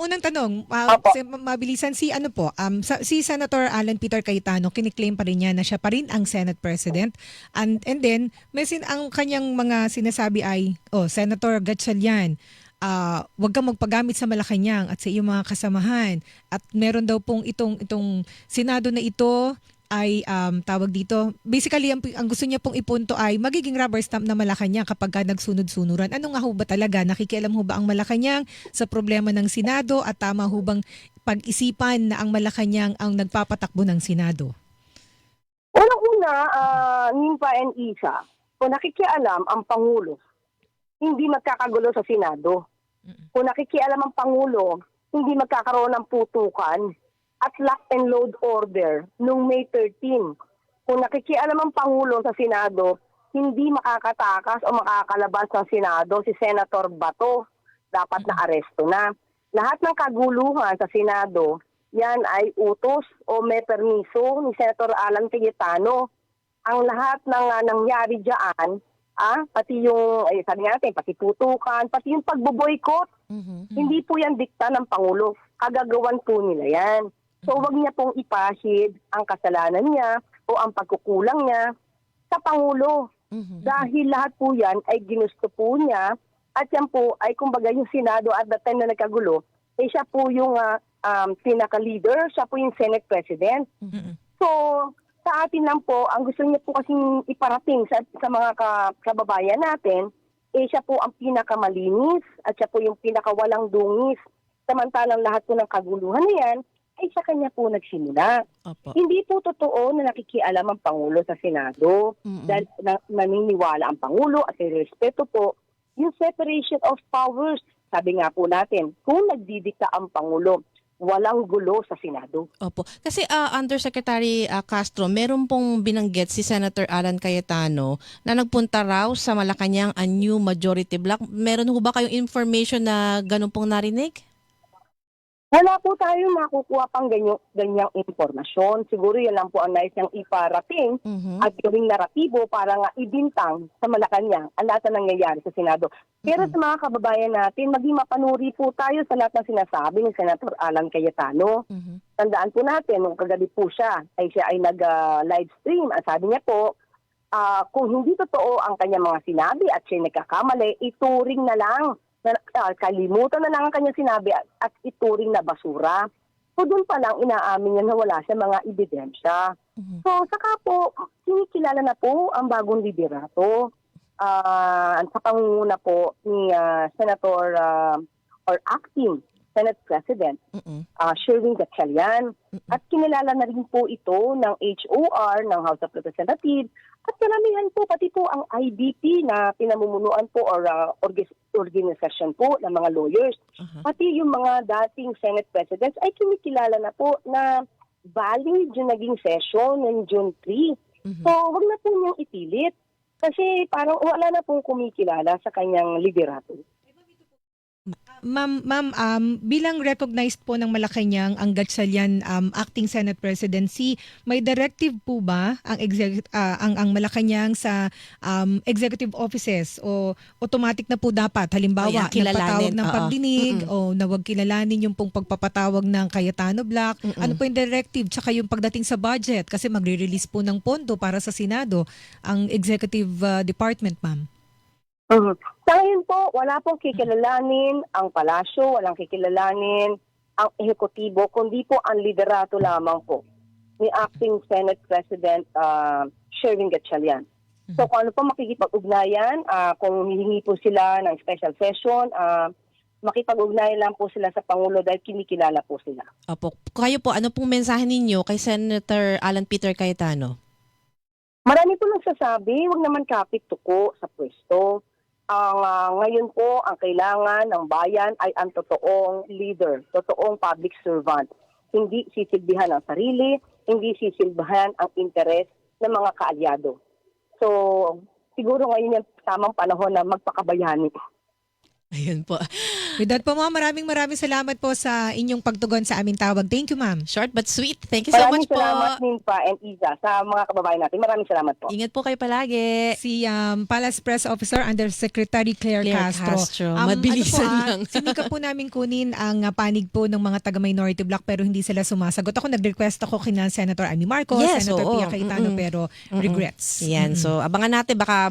Unang tanong, Opo. mabilisan si ano po, si Senator Alan Peter Cayetano, kiniklaim pa rin niya na siya pa rin ang Senate President. And then, ang kanyang mga sinasabi ay, Senator Gatchalian, wag kang magpagamit sa Malacanang at sa iyong mga kasamahan. At meron daw pong itong Senado na ito ay tawag dito. Basically, ang gusto niya pong ipunto ay magiging rubber stamp na Malacanang kapag ka nagsunod-sunuran. Ano nga ho ba talaga? Nakikialam ho ba ang Malacanang sa problema ng Senado at tama ho bang pag-isipan na ang Malacanang ang nagpapatakbo ng Senado? Unang-una, Nimpa and Isa, kung nakikialam ang Pangulo, hindi magkakagulo sa Senado. Kung nakikialam ang Pangulo, hindi magkakaroon ng putukan at lock and load order noong May 13. Kung nakikialam ang Pangulo sa Senado, hindi makakatakas o makakalabas ng Senado si Senator Bato. Dapat na aresto na. Lahat ng kaguluhan sa Senado, yan ay utos o may permiso ni Senator Alan Cayetano. Ang lahat ng nangyari dyan, pati yung, sabi natin, pati putukan, pati yung pagboboykot, hindi po yan dikta ng Pangulo. Kagagawan po nila yan. So wag niya pong ipahid ang kasalanan niya o ang pagkukulang niya sa Pangulo. Dahil lahat po yan ay ginusto po niya at yan po ay kumbaga yung Senado at the time na nagkagulo, siya po yung pinaka-leader, siya po yung Senate President. So sa atin lang po, ang gusto niya po kasing iparating sa mga kababayan natin, siya po ang pinakamalinis at siya po yung pinakawalang dungis. Samantalang lahat po ng kaguluhan na yan, ay sa kanya po nagsimula. Opo. Hindi po totoo na nakikialam ang Pangulo sa Senado dahil naniniwala ang Pangulo at respeto po yung separation of powers. Sabi nga po natin, kung nagdidikta ang Pangulo, walang gulo sa Senado. Opo. Kasi Undersecretary Castro, meron pong binanggit si Senator Alan Cayetano na nagpunta raw sa Malacanang a new majority block. Meron ho ba kayong information na ganun pong narinig? Wala po tayong makukuha pang ganyang informasyon. Siguro yan lang po ang nais niyang iparating at gawing naratibo para nga ibintang sa Malacanang ang lahat na nangyayari sa Senado. Pero sa mga kababayan natin, maging mapanuri po tayo sa lahat ng sinasabi ni Senator Alan Cayetano. Tandaan po natin, nung kagabi po siya ay nag-live stream. Ang sabi niya po, kung hindi totoo ang kanyang mga sinabi at siya nagkakamali, ituring na lang. Kalimutan na lang ang kanyang sinabi at ituring na basura. So doon pa lang inaamin niya na wala siya mga ebidensya. So saka po, kinikilala na po ang bagong liderato sa pangunguna po ni Senator or Acting Senate President Sherwin Gatchalian. At kinilala na rin po ito ng HOR, ng House of Representatives, at karamihan po, pati po ang IDP na pinamumunuan po or organisasyon po ng mga lawyers. Pati yung mga dating Senate Presidents ay kinikilala na po na valid yung naging session ng June 3. So, wag na po niyang ipilit. Kasi parang wala na pong kumikilala sa kanyang liderato. Ma'am, bilang recognized po ng Malacanang ang Gatchalian acting Senate Presidency, may directive po ba ang Malacanang sa executive offices o automatic na po dapat halimbawa nagpatawag ng pagdinig o nawag kilalanin yung pong pagpapatawag ng Cayetano Block? Ano po yung directive tsaka yung pagdating sa budget kasi magre-release po ng pondo para sa Senado ang executive department, ma'am? Sa ngayon po, wala pong kikilalanin ang palasyo, walang kikilalanin ang ehekutibo, kundi po ang liderato lamang po ni Acting Senate President Sherwin Gatchalian. So kung ano po makikipag-ugnayan, kung humihingi po sila ng special session, makipag-ugnayan lang po sila sa Pangulo dahil kinikilala po sila. Opo. Kayo po, ano pong mensahe ninyo kay Senator Alan Peter Cayetano? Marami po nagsasabi, huwag naman kapit tuko sa pwesto. Ngayon po, ang kailangan ng bayan ay ang totoong leader, totoong public servant. Hindi sisilbihan ang sarili, hindi sisilbihan ang interes ng mga kaalyado. So, siguro ngayon yung tamang panahon na magpakabayani. Ayun po. With that po, ma'am, maraming salamat po sa inyong pagtugon sa aming tawag. Thank you, ma'am. Short but sweet. Thank you so Maraming much po. salamat Ninfa and Isa sa mga kababayan natin. Maraming salamat po. Ingat po kayo palagi. Si Palace Press Officer Undersecretary Claire Castro. Mabilisan lang. Sinika po namin kunin ang panig po ng mga taga-minority bloc pero hindi sila sumasagot. Ako nag-request ako kina Senator Amy Marcos, Yes, Senator oo. Pia Cayetano pero regrets. Yan. So, abangan natin. Baka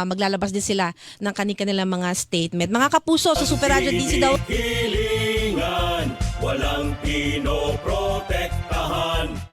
maglalabas din sila ng kanilang mga statement. Mga kapuso, sa Super Radio DC daw. Hilingan, walang pinoprotektahan.